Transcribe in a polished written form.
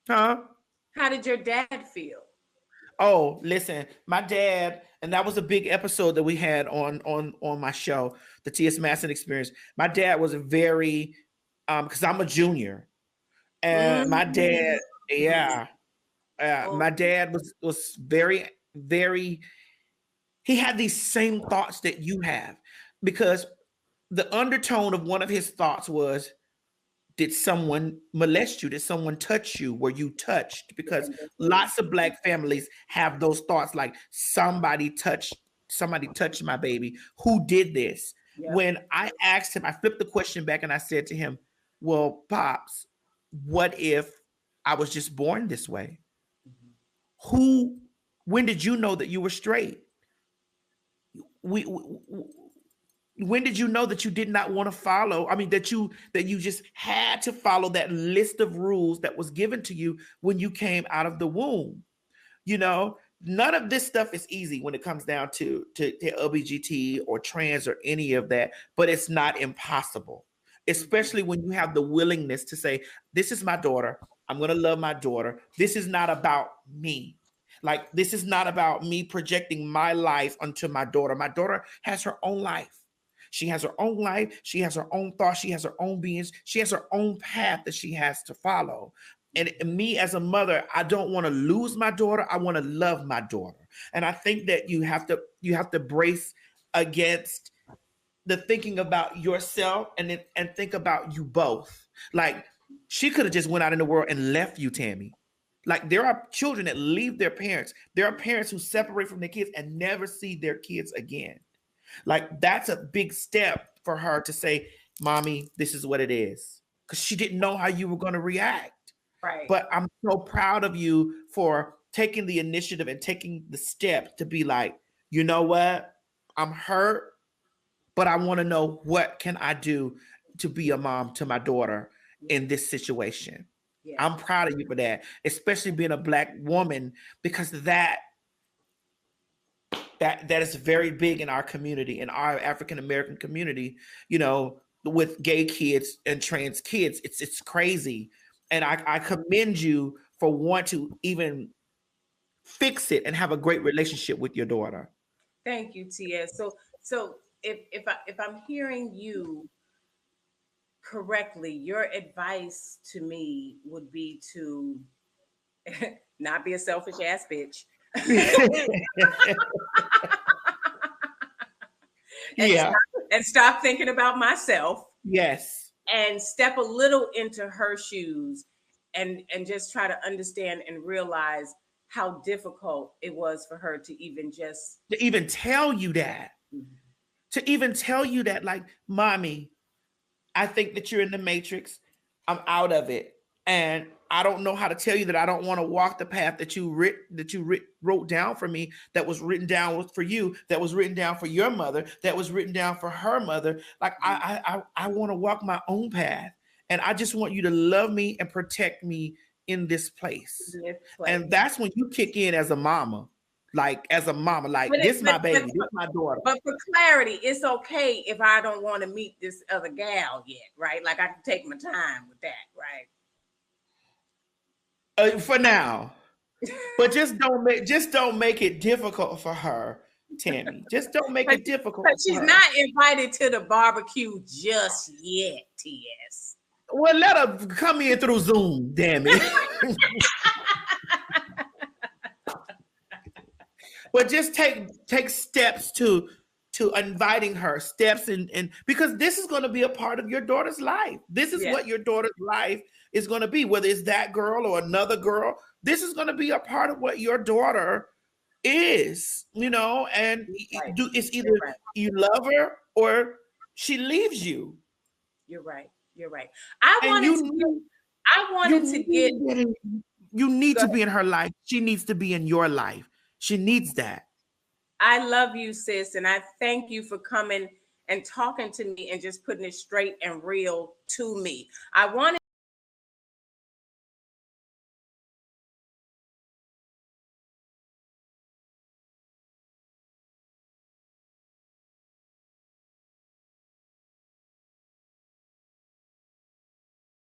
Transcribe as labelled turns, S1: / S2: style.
S1: Huh?
S2: How did your dad feel?
S1: Oh, listen, my dad, and that was a big episode that we had on my show, the T.S. Madison Experience. My dad was a very, because I'm a junior, and my
S2: Mm.
S1: dad, yeah,
S2: Oh,
S1: my dad was very, very. He had these same thoughts that you have, because the undertone of one of his thoughts was, did someone molest you? Did someone touch you? Were you touched? Because lots of black families have those thoughts, like somebody touched my baby. Who did this?
S2: yep.
S1: When I asked him, I flipped the question back and I said to him, well, Pops, what if I was just born this way? Who, when did you know that you were straight? We when did you know that you did not want to follow, I mean, that you just had to follow that list of rules that was given to you when you came out of the womb? None of this stuff is easy when it comes down to LBGT or trans or any of that, but it's not impossible, especially when you have the willingness to say, this is my daughter, I'm going to love my daughter, this is not about me. Like, this is not about me projecting my life onto my daughter. My daughter has her own life. She has her own life. She has her own thoughts. She has her own beings. She has her own path that she has to follow. And me as a mother, I don't want to lose my daughter. I want to love my daughter. And I think that you have to brace against the thinking about yourself and think about you both. Like, she could have just went out in the world and left you, Tami. Like, there are children that leave their parents. There are parents who separate from their kids and never see their kids again. Like, that's a big step for her to say, Mommy, this is what it is. Because she didn't know how you were going to react.
S2: Right.
S1: But I'm so proud of you for taking the initiative and taking the step to be like, you know what? I'm hurt, but I want to know, what can I do to be a mom to my daughter
S2: Yeah.
S1: in this situation?
S2: Yeah.
S1: I'm proud of you for that, especially being a black woman, because that is very big in our community, in our African American community, with gay kids and trans kids. It's crazy. And I commend you for wanting to even fix it and have a great relationship with your daughter.
S2: Thank you, TS. So if I'm hearing you correctly, your advice to me would be to not be a selfish ass bitch and
S1: Yeah.
S2: stop, and stop thinking about myself
S1: Yes.
S2: and step a little into her shoes and just try to understand and realize how difficult it was for her to even just
S1: To even tell you that. To even tell you that, like, Mommy, I think that you're in the matrix. I'm out of it. And I don't know how to tell you that I don't want to walk the path that you wrote down for me, that was written down for you, that was written down for your mother, that was written down for her mother. Like, I want to walk my own path. And I just want you to love me and protect me in this place.
S2: this place.
S1: And that's when you kick in as a mama. Like, as a mama, like,
S2: But it,
S1: this my baby, this my daughter.
S2: but for clarity, it's okay if I don't want to meet this other gal yet, right? Like I can take my time with that, right?
S1: For now. But just don't make it difficult for her, Tami. Just don't make it difficult
S2: But
S1: for
S2: she's
S1: her.
S2: not invited to the barbecue just yet, TS.
S1: Well, let her come in through Zoom, damn it. But just take steps to inviting her, steps, and because this is going to be a part of your daughter's life. This is
S2: Yeah,
S1: what your daughter's life is going to be, whether it's that girl or another girl. This is going to be a part of what your daughter is. And
S2: you're right.
S1: it's either
S2: You're right.
S1: you love her or she leaves you.
S2: You're right. You're right. I
S1: And
S2: wanted
S1: you
S2: to get.
S1: need
S2: I
S1: you
S2: wanted to get.
S1: need that you need
S2: Go
S1: to
S2: ahead.
S1: be in her life. She needs to be in your life. She needs that.
S2: I love you, sis, and I thank you for coming and talking to me and just putting it straight and real to me. I wanted